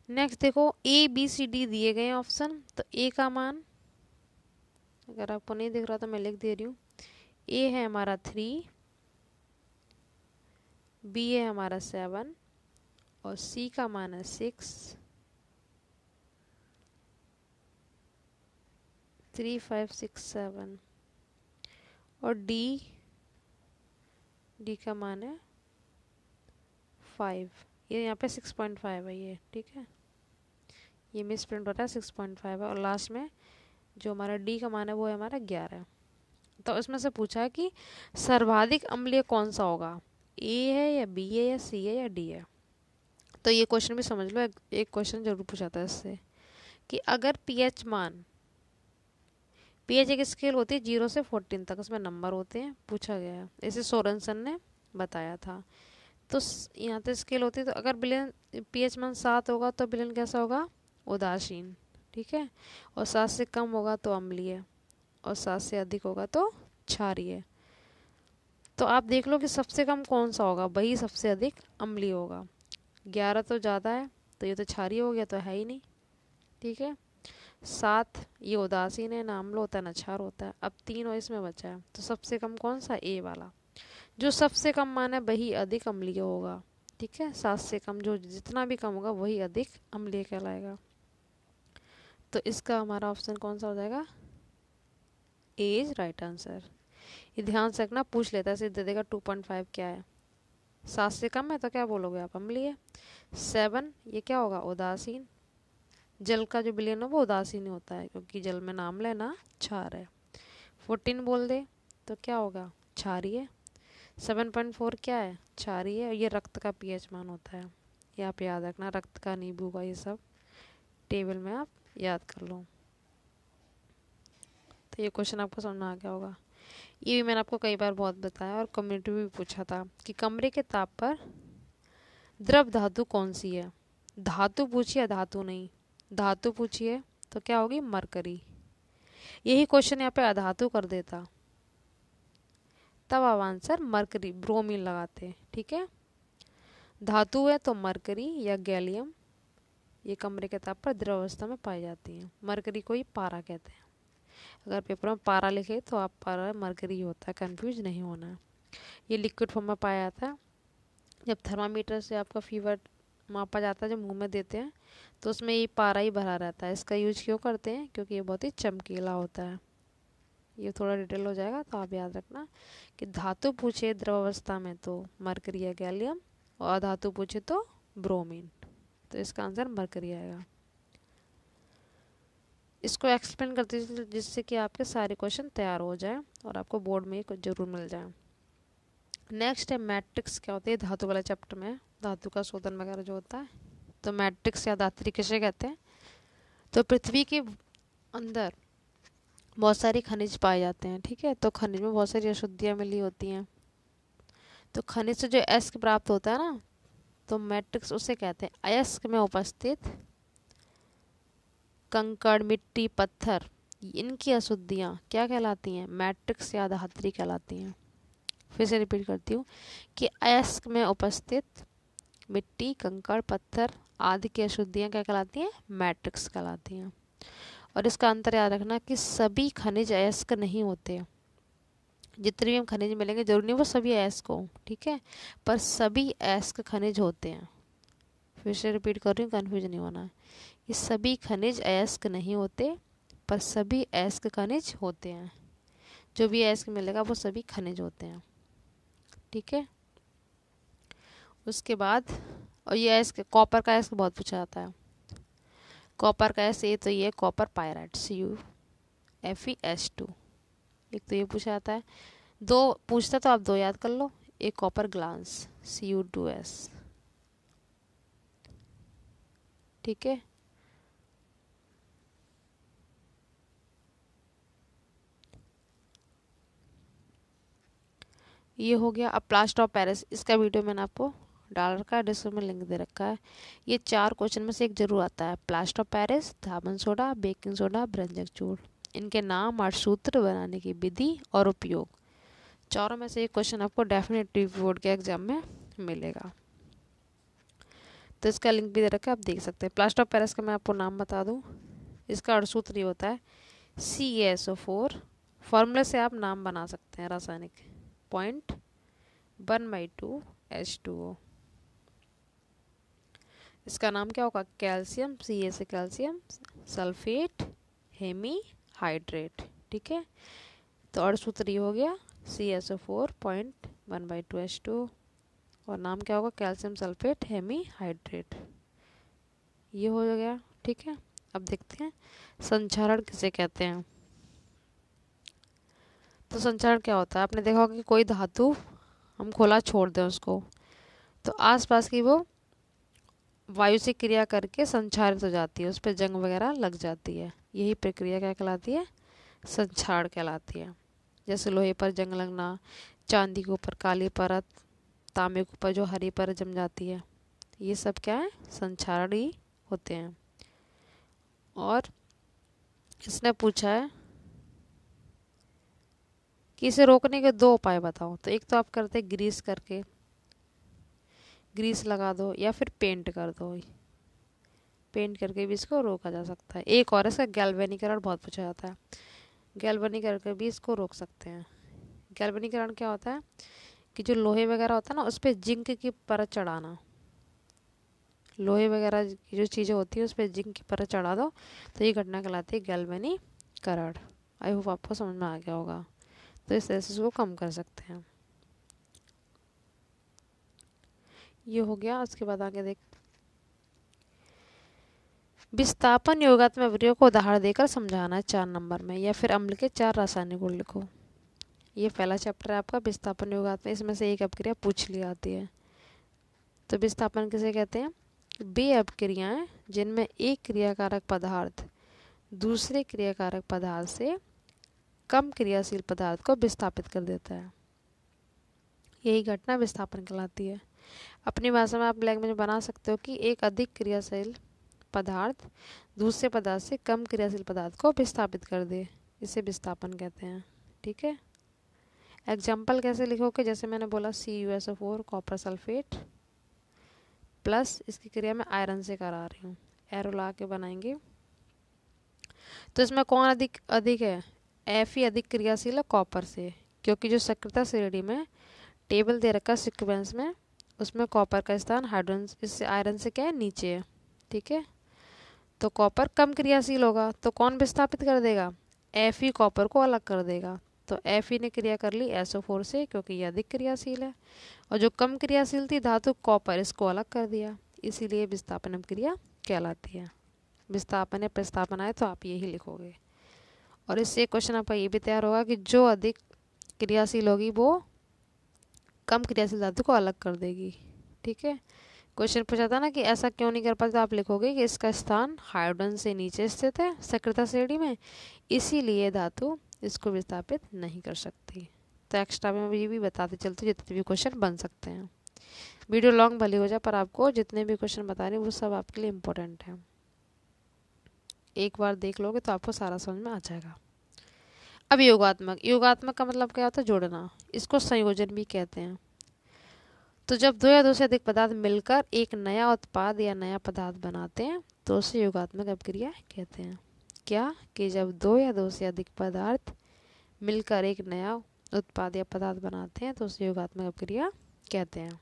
नेक्स्ट देखो, ABCD दिए गए ऑप्शन। तो ए का मान, अगर आपको नहीं दिख रहा तो मैं लिख दे रही हूँ। ए है हमारा 3, बी है हमारा 7, और सी का मान है 6, 3 5 6 7, और डी का मान है 5। ये यहाँ पे 6.5 है ये, ठीक है। ये मिस प्रिंट होता है, 6.5 है। और लास्ट में जो हमारा डी का मान है वो है हमारा 11। तो इसमें से पूछा है कि सर्वाधिक अम्लीय कौन सा होगा, ए है या बी है या सी है या डी है। तो ये क्वेश्चन भी समझ लो, एक क्वेश्चन जरूर पूछा था इससे, कि अगर पीएच मान, पीएच एक स्केल होती है 0 से 14 तक, उसमें नंबर होते हैं, पूछा गया है, इसे सोरेनसन ने बताया था। तो यहाँ तो स्केल होती है, तो अगर विलेन पीएच मान 7 होगा तो विलेन कैसा होगा, उदासीन, ठीक है। और 7 से कम होगा तो अम्लीय, और 7 से अधिक होगा तो क्षारीय। तो आप देख लो कि सबसे कम कौन सा होगा, वही सबसे अधिक अम्लीय होगा। 11 तो ज़्यादा है, तो ये तो क्षारीय हो गया, तो है ही नहीं, ठीक है। 7 ये उदासीन है, ना अम्ल होता है ना क्षार होता है। अब 3 और इसमें बचा है, तो सबसे कम कौन सा, ए वाला। जो सबसे कम मान है वही अधिक अम्लीय होगा, ठीक है। 7 से कम, जो जितना भी कम होगा वही अधिक अम्लीय कहलाएगा। तो इसका हमारा ऑप्शन कौन सा हो जाएगा? ए इज राइट आंसर। ये ध्यान से रखना, पूछ लेता है सीधे देगा 2.5 क्या है। 7 से कम है तो क्या बोलोगे आप? अम्लीय। 7 ये क्या होगा? उदासीन। जल का जो विलयन है वो उदासीन होता है, क्योंकि जल में नाम लेना क्षार है। 14 बोल दे तो क्या होगा? क्षारीय। 7.4 क्या है? क्षारीय। ये रक्त का पीएच मान होता है, ये आप याद रखना। रक्त का, नींबू का, ये सब टेबल में आप याद कर लो। तो ये क्वेश्चन आपको समझ में आ गया होगा। ये भी मैंने आपको कई बार बहुत बताया और कम्युनिटी भी पूछा था कि कमरे के ताप पर द्रव धातु कौन सी है। धातु पूछिए, धातु नहीं। धातु पूछिए तो क्या होगी? मरकरी। यही क्वेश्चन यहाँ पे अधातु कर देता, तब आप आंसर मरकरी, ब्रोमीन लगाते, ठीक है। धातु है तो मरकरी या गैलियम, ये कमरे के ताप पर द्रव अवस्था में पाई जाती है। मरकरी को ही पारा कहते हैं। अगर पेपर में पारा लिखे तो आप पारा मरकरी होता है, कंफ्यूज नहीं होना है। ये लिक्विड फॉर्म में पाया जाता है। जब थर्मामीटर से आपका फीवर मापा जाता है, जब मुंह में देते हैं तो उसमें ये पारा ही भरा रहता है। इसका यूज क्यों करते हैं? क्योंकि ये बहुत ही चमकीला होता है। ये थोड़ा डिटेल हो जाएगा तो आप याद रखना कि धातु पूछे द्रव अवस्था में तो मरकरी या गैलियम, और अधातु पूछे तो ब्रोमीन। तो इसका आंसर मरकरी आएगा। इसको एक्सप्लेन करते हैं जिससे कि आपके सारे क्वेश्चन तैयार हो जाए और आपको बोर्ड में कुछ जरूर मिल जाए। नेक्स्ट है मैट्रिक्स। क्या होती है? धातु वाले चैप्टर में धातु का शोधन वगैरह जो होता है। तो मैट्रिक्स या धात्री किसे कहते हैं? तो पृथ्वी के अंदर बहुत सारी खनिज पाए जाते हैं, ठीक है। तो खनिज में बहुत सारी अशुद्धियाँ मिली होती हैं। तो खनिज से जो अयस्क प्राप्त होता है ना, तो मैट्रिक्स उसे कहते हैं। अयस्क में उपस्थित कंकड़, मिट्टी, पत्थर, इनकी अशुद्धियाँ क्या कहलाती हैं? मैट्रिक्स या धात्री कहलाती हैं। फिर से रिपीट करती हूँ कि अयस्क में उपस्थित मिट्टी, कंकड़, पत्थर आदि की अशुद्धियाँ क्या कहलाती हैं? मैट्रिक्स कहलाती हैं। और इसका अंतर याद रखना कि सभी खनिज अयस्क नहीं होते। जितने भी हम खनिज मिलेंगे जरूरी नहीं वो सभी अयस्क हो, ठीक है, पर सभी अयस्क खनिज होते हैं। फिर से रिपीट कर रही हूँ, कन्फ्यूज नहीं होना है। ये सभी खनिज अयस्क नहीं होते, पर सभी अयस्क खनिज होते हैं। जो भी अयस्क मिलेगा वो सभी खनिज होते हैं, ठीक है। उसके बाद, और ये अयस्क, कॉपर का अयस्क बहुत पूछा जाता है। कॉपर का अयस्क ये तो ये कॉपर पायराइट, CuFeS2। एक तो ये पूछा जाता है। दो पूछता तो आप दो याद कर लो। एक कॉपर ग्लांस, Cu2S, ठीक है। ये हो गया। अब प्लास्टर ऑफ पेरिस, इसका वीडियो मैंने आपको डाल रखा है, डिस्क्रिप्शन में लिंक दे रखा है। ये 4 क्वेश्चन में से एक जरूर आता है। प्लास्टर ऑफ पेरिस, धावन सोडा, बेकिंग सोडा, भ्रंजक चूर्ण, इनके नाम और सूत्र, बनाने की विधि और उपयोग। चारों में से एक क्वेश्चन आपको डेफिनेटली बोर्ड के एग्जाम में मिलेगा। तो इसका लिंक भी दे रखा है, आप देख सकते हैं। प्लास्टर ऑफ पेरिस का मैं आपको नाम बता दूं, इसका अणुसूत्र ये होता है CaSO4। फॉर्मूले से आप नाम बना सकते हैं रासायनिक। 0.1/2 H2O। इसका नाम क्या होगा? कैल्शियम, Ca से कैल्शियम, सल्फेट, हेमी हाइड्रेट, ठीक है। तो अणुसूत्र ये हो गया CaSO4 0.1/2 H2O, और नाम क्या होगा? Calcium sulphate hemihydrate. ये हो गया, ठीक है। अब देखते हैं संक्षारण किसे कहते हैं। तो संक्षारण क्या होता है? आपने देखा होगा कि कोई धातु हम खोला छोड़ दें उसको, तो आसपास की वो वायु से क्रिया करके संक्षारित हो जाती है, उस पर जंग वगैरह लग जाती है। यही प्रक्रिया क्या कहलाती है? संक्षारण कहलाती है। जैसे लोहे पर जंग लगना, चांदी के ऊपर काली परत, तांबे के ऊपर जो हरी परत जम जाती है, ये सब क्या है? संक्षारण ही होते हैं। और इसने पूछा है कि इसे रोकने के 2 उपाय बताओ। तो एक तो आप करते ग्रीस करके, ग्रीस लगा दो, या फिर पेंट कर दो। पेंट करके भी इसको रोका जा सकता है। एक और इसका गैल्वेनीकरण बहुत पूछा जाता है। गैल्वेनीकरण करके भी इसको रोक सकते हैं। गैल्वेनीकरण क्या होता है? कि जो लोहे वगैरह होता है ना उस पर जिंक की परत चढ़ाना, लोहे वगैरह की जो चीज़ें होती है उस पर जिंक की परत चढ़ा दो तो ये घटना कहलाती है गैल्वेनीकरण। आई होप आपको समझ में आ गया होगा। तो इस तरह से इसको कम कर सकते हैं। ये हो गया। उसके बाद आगे देख, विस्थापन योगात्मक अभिक्रिया को उदाहरण देकर समझाना है 4 नंबर में, या फिर अम्ल के 4 रासायनिक गुण लिखो। ये पहला चैप्टर है आपका विस्थापन योगात्मक, इसमें से एक अपक्रिया पूछ ली जाती है। तो विस्थापन किसे कहते हैं? वे अपक्रियाएं जिनमें एक क्रियाकारक पदार्थ दूसरे क्रियाकारक पदार्थ से कम क्रियाशील पदार्थ को विस्थापित कर देता है, यही घटना विस्थापन कहलाती है। अपनी भाषा में आप लैंग्वेज में बना सकते हो कि एक अधिक क्रियाशील पदार्थ दूसरे पदार्थ से कम क्रियाशील पदार्थ को विस्थापित कर दे, इसे विस्थापन कहते हैं। ठीक है। एग्जाम्पल कैसे लिखोगे? जैसे मैंने बोला CuSO4 कॉपर सल्फेट प्लस इसकी क्रिया मैं आयरन से करा रही हूँ, एरो ला के बनाएंगे। तो इसमें कौन अधिक है? Fe अधिक क्रियाशील है कॉपर से, क्योंकि जो सक्रियता श्रेणी में टेबल दे रखा सीक्वेंस में उसमें कॉपर का स्थान हाइड्रोजन इससे आयरन से क्या है? नीचे है। ठीक है। तो कॉपर कम क्रियाशील होगा तो कौन विस्थापित कर देगा? Fe कॉपर को अलग कर देगा। तो Fe ने क्रिया कर ली SO4 से क्योंकि ये अधिक क्रियाशील है, और जो कम क्रियाशील थी धातु कॉपर इसको अलग कर दिया, इसीलिए विस्थापन क्रिया कहलाती है। विस्थापन या प्रस्थापन आए तो आप यही लिखोगे। और इससे क्वेश्चन आपका ये भी तैयार होगा कि जो अधिक क्रियाशील होगी वो कम क्रियाशील धातु को अलग कर देगी। ठीक है। क्वेश्चन पूछा था ना कि ऐसा क्यों नहीं कर पाते, तो आप लिखोगे कि इसका स्थान हाइड्रोजन से नीचे स्थित है सक्रियता श्रेणी में, इसीलिए धातु इसको विस्थापित नहीं कर सकती। तो एक्स्ट्रा में ये भी बताते चलते जितने भी क्वेश्चन बन सकते हैं। वीडियो लॉन्ग भले हो जाए पर आपको जितने भी क्वेश्चन बता रही हूँ वो सब आपके लिए इम्पोर्टेंट है। एक बार देख लोगे तो आपको सारा समझ में आ जाएगा। अब योगात्मक का मतलब क्या होता है? जोड़ना। इसको संयोजन भी कहते हैं। तो जब दो या दो से अधिक पदार्थ मिलकर एक नया उत्पाद या नया पदार्थ बनाते हैं तो उसे योगात्मक अपक्रिया कहते हैं। क्या? कि जब दो या दो से अधिक पदार्थ मिलकर एक नया उत्पाद या पदार्थ बनाते हैं तो उसे योगात्मक अपक्रिया कहते हैं।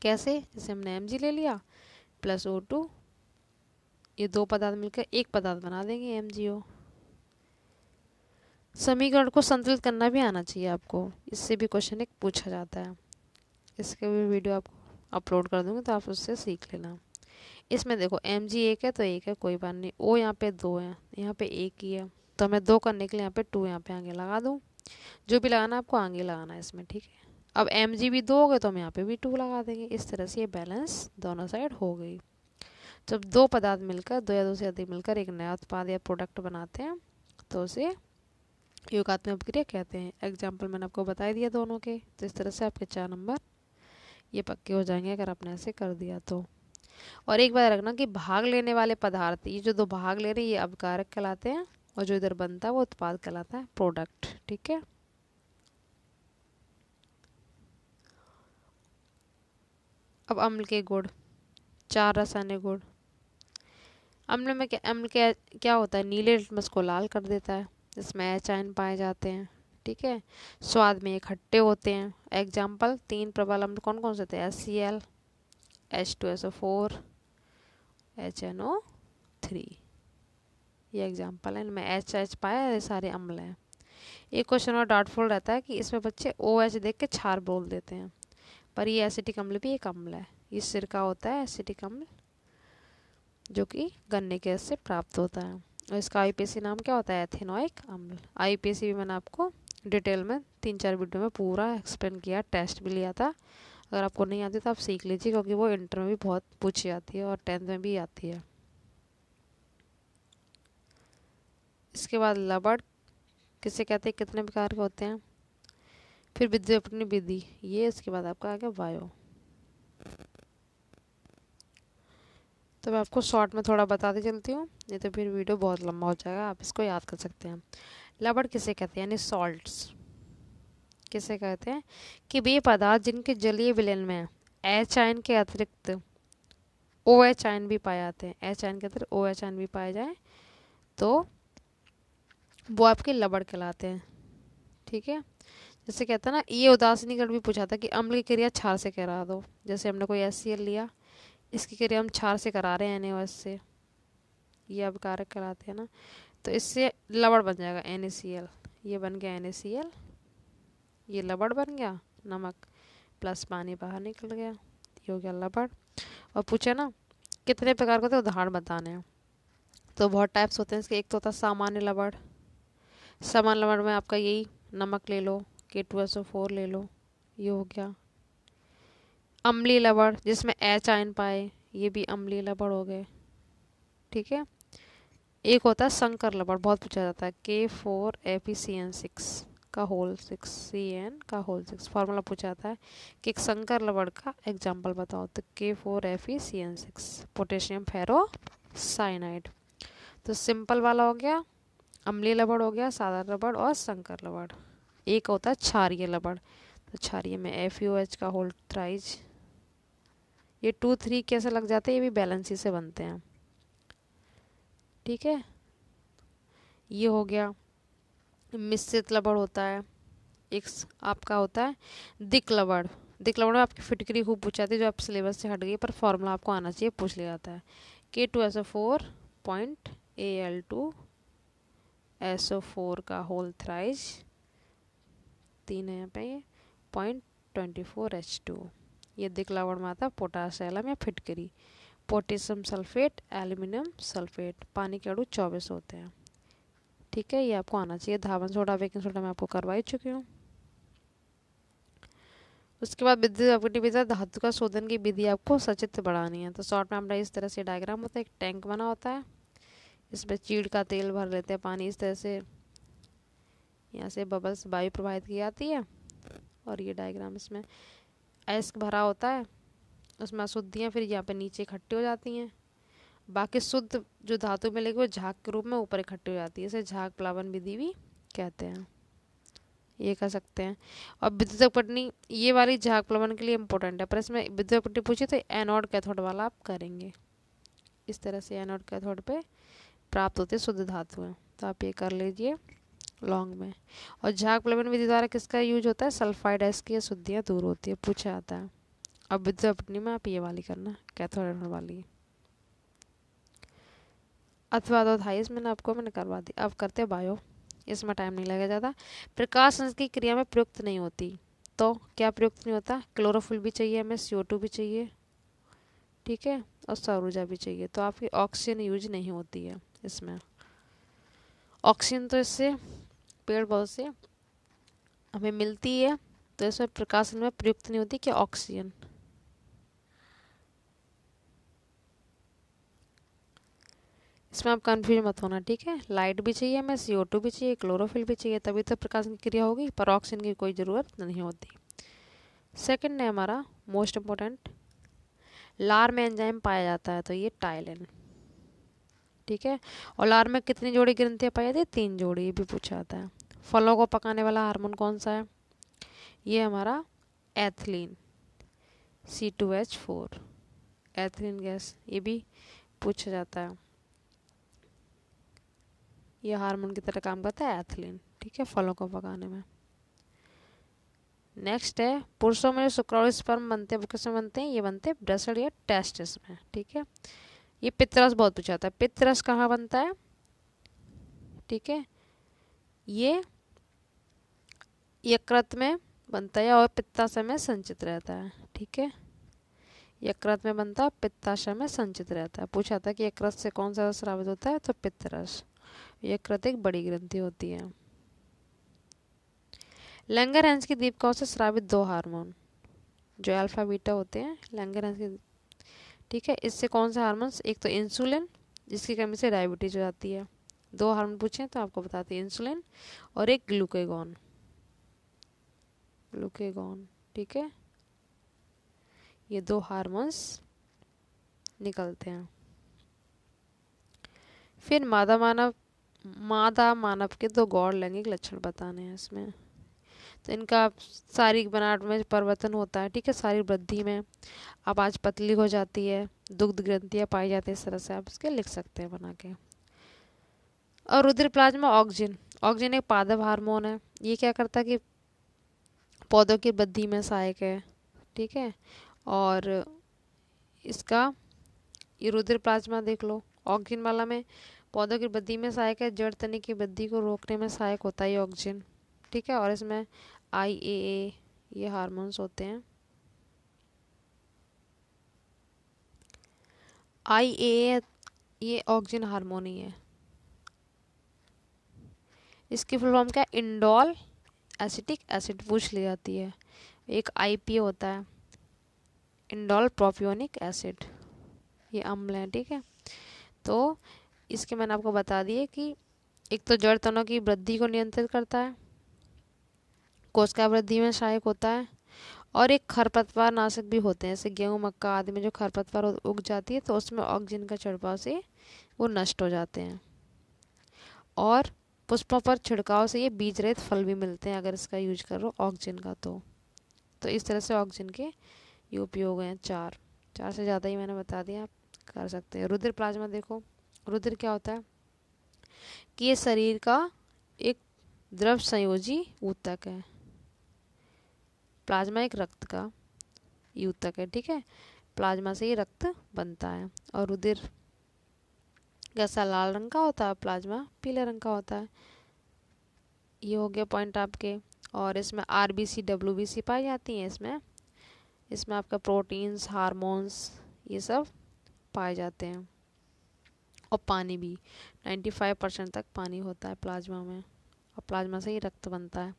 कैसे? जैसे हमने Mg ले लिया प्लस O2, ये दो पदार्थ मिलकर एक पदार्थ बना देंगे MgO। समीकरण को संतुलित करना भी आना चाहिए आपको, इससे भी क्वेश्चन एक पूछा जाता है। इसके भी वीडियो आपको अपलोड कर दूंगी तो आप उससे सीख लेना। इसमें देखो Mg एक है तो एक है, कोई बात नहीं। O यहाँ पे 2 है, यहाँ पे एक ही है, तो मैं 2 करने के लिए यहाँ पे 2 यहाँ पे आगे लगा दूँ। जो भी लगाना आपको आगे लगाना है इसमें। ठीक है। अब Mg भी 2 हो गए तो हम यहाँ पे भी 2 लगा देंगे। इस तरह से ये बैलेंस दोनों साइड हो गई। जब दो पदार्थ मिलकर दो या दो से अधिक मिलकर एक नया उत्पाद या प्रोडक्ट बनाते हैं तो उसे योगात्मक अपक्रिया कहते हैं। एग्जाम्पल मैंने आपको बता दिया दोनों के। तो इस तरह से आपके 4 नंबर ये पक्के हो जाएंगे अगर आपने ऐसे कर दिया तो। और एक बात रखना कि भाग लेने वाले पदार्थ, ये जो दो भाग ले रहे हैं ये अपकारक कहलाते हैं, और जो इधर बनता है वो उत्पाद कहलाता है, प्रोडक्ट। ठीक है। अब अम्ल के गुण, 4 रासायनिक गुण। अम्ल क्या होता है? नीले लिटमस को लाल कर देता है, इसमें H आयन पाए जाते हैं। ठीक है। स्वाद में ये खट्टे होते हैं। एग्जाम्पल 3 प्रबल अम्ल कौन कौन से थे? HCl, H2SO4, HNO3। ये एग्जाम्पल है, इनमें H पाया, ये सारे अम्ल हैं। एक क्वेश्चन और डाउटफुल रहता है कि इसमें बच्चे OH देख के क्षार बोल देते हैं, पर ये एसिटिक अम्ल भी एक अम्ल है। ये सिरका होता है एसिटिक अम्ल जो कि गन्ने के रस से प्राप्त होता है, और इसका IUPAC नाम क्या होता है? एथेनोइक अम्ल। IUPAC भी मैंने आपको डिटेल में 3-4 वीडियो में पूरा एक्सप्लेन किया, टेस्ट भी लिया था। अगर आपको नहीं आती तो आप सीख लीजिए, क्योंकि वो इंटर में भी बहुत पूछी जाती है और 10th में भी आती है। इसके बाद लवण किसे कहते हैं? कितने प्रकार के होते हैं? फिर विद्युत विधि, ये इसके बाद आपका आ गया वायु। तो मैं आपको शॉर्ट में थोड़ा बताती चलती हूँ, नहीं तो फिर वीडियो बहुत लंबा हो जाएगा। आप इसको याद कर सकते हैं। लवण किसे कहते हैं? यानी सॉल्ट्स किसे कहते हैं? कि वे पदार्थ जिनके जलीय विलयन में H आयन के अतिरिक्त OH आयन भी पाए जाते हैं, H आयन के अतिरिक्त OH आयन भी पाए जाए तो वो आपके लवण कहलाते हैं। ठीक है। जैसे कहता है ना, ये उदासीनीकरण भी पूछा था कि अम्ल की क्रिया क्षार से करा दो। जैसे हमने कोई HCl लिया, इसकी क्रिया हम क्षार से करा रहे हैं NaOH से, ये अब कारक कराते हैं ना, तो इससे लवण बन जाएगा NaCl। ये बन गया NaCl, ये लवण बन गया, नमक प्लस पानी बाहर निकल गया, ये हो गया लवण। और पूछा ना कितने प्रकार के होते हैं, उदाहरण बताने हैं। तो बहुत टाइप्स होते हैं इसके। एक तो होता है सामान्य लवण। सामान्य लवण में आपका यही नमक ले लो, K2SO4 ले लो, ये हो गया। अम्लीय लवण जिसमें H आयन पाए, ये भी अम्लीय लवण हो गए, ठीक है। एक होता है संकर लवण, बहुत पूछा जाता है, K4FeCN6 का होल 6 CN का होल 6, फॉर्मूला पूछा जाता है कि एक संकर लवण का एग्जाम्पल बताओ, तो K4FeCN6 पोटेशियम फेरोसाइनाइड। तो सिंपल वाला हो गया, अम्लीय लवण हो गया, साधारण लवण और संकर लवण। एक होता है क्षारीय लवण, तो क्षारीय में FeOH का होल थ्राइज, ये 2 3 कैसे लग जाते हैं, ये भी बैलेंसी से बनते हैं, ठीक है। ये हो गया। मिश्रित लवण होता है, एक आपका होता है दिक लवण। दिक लवण में आपकी फिटकरी खूब पूछ जाती है, जो आप सिलेबस से हट गई, पर फॉर्मूला आपको आना चाहिए, पूछ लिया जाता है। K2SO4.Al2SO4 का होल थ्राइज, 3 है यहाँ पे, ये 0.24H2, ये दिक लवण में आता है पोटास एलम या फिटकरी। पोटेशियम सल्फेट, एल्यूमिनियम सल्फेट, पानी के अणु 24 होते हैं, ठीक है, ये आपको आना चाहिए। धावन सोडा, बेकिंग सोडा मैं आपको करवा ही चुकी हूँ। उसके बाद विद्युत अपघटन विधि, धातु का शोधन की विधि आपको सचित्र बढ़ानी है। तो शॉर्ट में हमारा इस तरह से डायग्राम होता है, एक टैंक बना होता है, इसमें चीड़ का तेल भर लेते हैं, पानी इस तरह से यहाँ से बबल्स वायु प्रवाहित की जाती है, और ये डायग्राम इसमें अयस्क भरा होता है, उसमें अशुद्धियाँ फिर यहाँ पे नीचे इकट्ठी हो जाती हैं, बाकी शुद्ध जो धातु मिलेगी वो झाग के रूप में ऊपर इकट्ठी हो जाती है, इसे झाग प्लावन विधि भी कहते हैं, ये कर सकते हैं। और विद्युत अपघटनी, ये वाली झाग प्लावन के लिए इंपॉर्टेंट है, पर इसमें विद्युत अपघटनी पूछे तो एनोड कैथोड वाला आप करेंगे। इस तरह से एनोड कैथोड पे प्राप्त होते शुद्ध धातुएं, तो आप ये कर लीजिए लॉन्ग में। और झाग प्लावन विधि द्वारा किसका यूज होता है, सल्फाइड एस की अशुद्धियाँ दूर होती है, पूछा जाता है। अब विद्युत अपघटनी में आप ये वाली करना, कैथोड एनोड वाली। अथवा तो था इसमें मैंने करवा दी। अब करते हैं बायो, इसमें टाइम नहीं लगेगा ज़्यादा। प्रकाश संश्लेषण की क्रिया में प्रयुक्त नहीं होती, तो क्या प्रयुक्त नहीं होता, क्लोरोफिल भी चाहिए हमें, CO2 भी चाहिए, ठीक है, और सौर ऊर्जा भी चाहिए, तो आपकी ऑक्सीजन यूज नहीं होती है इसमें। ऑक्सीजन तो इससे पेड़ पौधों से हमें मिलती है, तो इसमें प्रकाश में प्रयुक्त नहीं होती, क्या ऑक्सीजन। इसमें आप कन्फ्यूज मत होना, ठीक है। लाइट भी चाहिए हमें, CO2 भी चाहिए, क्लोरोफिल भी चाहिए, तभी तो प्रकाश की क्रिया होगी, पर ऑक्सीजन की कोई ज़रूरत नहीं होती। सेकंड है हमारा मोस्ट इम्पोर्टेंट, लार में एंजाइम पाया जाता है, तो ये टाइलिन, ठीक है। और लार में कितनी जोड़ी ग्रंथियाँ पाई जाती है, 3 जोड़ी, ये भी पूछा जाता है। फलों को पकाने वाला हार्मोन कौन सा है, ये हमारा एथिलीन, C2H4, एथिलीन गैस, ये भी पूछा जाता है, ये हार्मोन की तरह काम करता है एथिलीन, ठीक है, फलों को पकाने में। नेक्स्ट है पुरुषों में जो शुक्राणु स्पर्म बनते हैं वो किसमें बनते हैं, ये बनते हैं ब्रेस्ट या टेस्टिस में, ठीक है। ये पित्तरस बहुत पूछा जाता है, पित्तरस कहाँ बनता है, ठीक है, ये यकृत में बनता है और पित्ताशय में संचित रहता है, ठीक है। यकृत में बनता है, पित्ताशय में संचित रहता है। पूछा था कि यकृत से कौन सा स्रावित होता है, तो पित्तरस। यकृत एक बड़ी ग्रंथि होती है। लैंगरहैंस की दीपिका से स्रावित 2 हार्मोन जो अल्फा बीटा होते हैं, लैंगरहैंस की, ठीक है। इससे कौन सा हार्मोन्स, एक तो इंसुलिन जिसकी कमी से डायबिटीज हो जाती है, 2 हार्मोन पूछे तो आपको बताते हैं, इंसुलिन और एक ग्लूकेगॉन, ग्लूकेगॉन, ठीक है। ये 2 हार्मोन्स निकलते हैं। फिर मादा मानव के 2 गौण लैंगिक लक्षण बताने हैं इसमें। तो इनका शारीरिक बनावट में परिवर्तन होता है, ठीक है, शारीरिक वृद्धि में आवाज़ पतली हो जाती है, दुग्ध ग्रंथियाँ पाई जाती है, इस तरह से आप इसके लिख सकते हैं बना के। और रुधिर प्लाज्मा ऑक्सीजन, ऑक्सीजन एक पादप हार्मोन है, ये क्या करता है कि पौधों की वृद्धि में सहायक है, ठीक है। और इसका ये रुधिर प्लाज्मा देख लो, ऑक्सीजन वाला में पौधों की वृद्धि में सहायक है, जड़ तने की वृद्धि को रोकने में सहायक होता है ये ऑक्सीजन, ठीक है। और इसमें IAA ये हार्मोन्स होते हैं। IAA ये ऑक्सीजन हार्मोन ही है। इसकी फुल फॉर्म क्या है? इंडोल एसिटिक एसिड पूछ ली जाती है। एक IPA होता है, इंडोल प्रोपियोनिक एसिड, ये अम्ल है, ठीक है। तो इसके मैंने आपको बता दिए कि एक तो जड़ तनों की वृद्धि को नियंत्रित करता है, कोशिका वृद्धि में सहायक होता है, और एक खरपतवार नाशक भी होते हैं। जैसे गेहूँ मक्का आदि में जो खरपतवार उग जाती है तो उसमें ऑक्सीजन का छिड़काव से वो नष्ट हो जाते हैं। और पुष्पों पर छिड़काव से ये बीज रहित फल भी मिलते हैं अगर इसका यूज करो ऑक्सीजन का। तो इस तरह से ऑक्सीजन के ये उपयोग हैं। चार से ज़्यादा ही मैंने बता दिया, आप कर सकते हैं। रुधिर प्लाज्मा देखो, रुधिर क्या होता है कि ये शरीर का एक द्रव संयोजी ऊतक है। प्लाज्मा एक रक्त का ऊतक है, ठीक है। प्लाज्मा से ही रक्त बनता है। और रुधिर कैसा लाल रंग का होता है, प्लाज्मा पीले रंग का होता है। ये हो गया पॉइंट आपके। और इसमें RBC WBC पाई जाती हैं। इसमें आपका प्रोटीन्स हार्मोन्स ये सब पाए जाते हैं। और पानी भी 95% तक पानी होता है प्लाज्मा में, और प्लाज्मा से ही रक्त बनता है।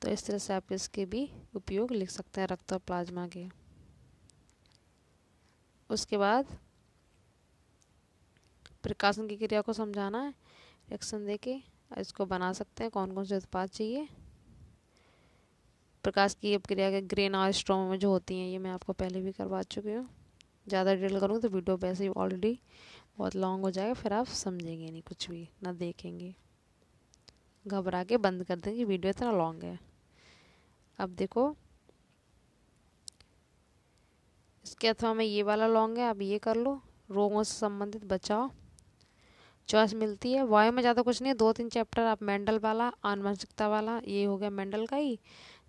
तो इस तरह से आप इसके भी उपयोग लिख सकते हैं, रक्त और प्लाज्मा के। उसके बाद प्रकाशन की क्रिया को समझाना है, रिएक्शन देके इसको बना सकते हैं। कौन कौन से उत्पाद चाहिए। प्रकाश की क्रिया के ग्रेन और स्ट्रोमा में जो होती हैं ये मैं आपको पहले भी करवा चुकी हूँ। ज़्यादा डिटेल करूँ तो वीडियो वैसे ही ऑलरेडी बहुत लॉन्ग हो जाएगा, फिर आप समझेंगे नहीं कुछ भी, ना देखेंगे, घबरा के बंद कर देंगे, वीडियो इतना लॉन्ग है। अब देखो इसके अथवा में ये वाला लॉन्ग है, अब ये कर लो। रोगों से संबंधित बचाव चॉइस मिलती है। वायु में ज़्यादा कुछ नहीं है, 2-3 चैप्टर आप मेंडल वाला, आनुवंशिकता वाला, ये हो गया मेंडल का ही।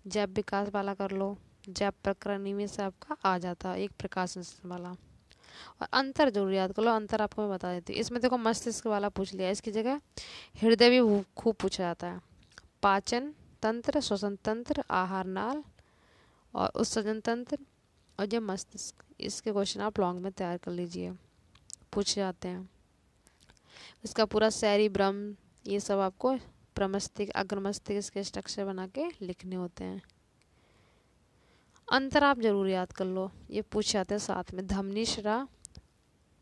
जैव विकास वाला कर लो, जैव प्रकरण में से आपका आ जाता है एक प्रकाशन वाला। और अंतर जरूर याद कर लो, अंतर आपको मैं बता देती हूँ। इसमें देखो मस्तिष्क वाला पूछ लिया, इसकी जगह हृदय भी खूब पूछा जाता है। पाचन तंत्र, श्वसन तंत्र, आहार नाल और उत्सर्जन तंत्र और जब मस्तिष्क, इसके क्वेश्चन आप लॉन्ग में तैयार कर लीजिए, पूछे जाते हैं। इसका पूरा सेरिब्रम ये सब आपको प्रमस्तिष्क अग्रमस्तिष्क इसके स्ट्रक्चर बना के लिखने होते हैं। अंतर आप जरूर याद कर लो, ये पूछे जाते हैं साथ में। धमनी शिरा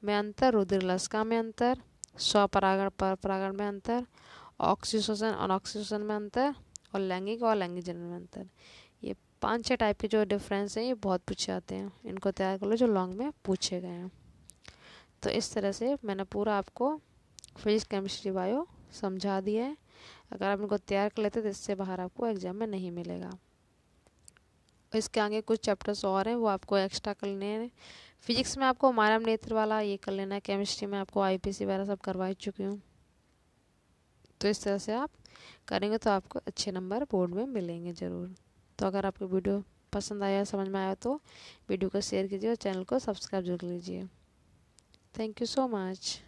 में अंतर, रुधिर लसिका में अंतर, स्वपरागण परपरागण में अंतर, ऑक्सीशोषण अनऑक्सीशोषण में अंतर, और लैंगिक और लैंगिक जनन में अंतर। ये 5-6 टाइप के जो डिफरेंस हैं ये बहुत पूछे जाते हैं, इनको तैयार कर लो जो लॉन्ग में पूछे गए हैं। तो इस तरह से मैंने पूरा आपको फिजिक्स केमिस्ट्री बायो समझा दिया है। अगर आप इनको तैयार कर लेते तो इससे बाहर आपको एग्जाम में नहीं मिलेगा। इसके आगे कुछ चैप्टर्स और हैं वो आपको एक्स्ट्रा कर लेने हैं। फिजिक्स में आपको मानव नेत्र वाला ये कर लेना है, केमिस्ट्री में आपको IPC वगैरह सब करवा ही चुकी हूँ। तो इस तरह से आप करेंगे तो आपको अच्छे नंबर बोर्ड में मिलेंगे ज़रूर। तो अगर आपको वीडियो पसंद आया, समझ में आया तो वीडियो को शेयर कीजिए और चैनल को सब्सक्राइब जरूर कीजिए। Thank you so much.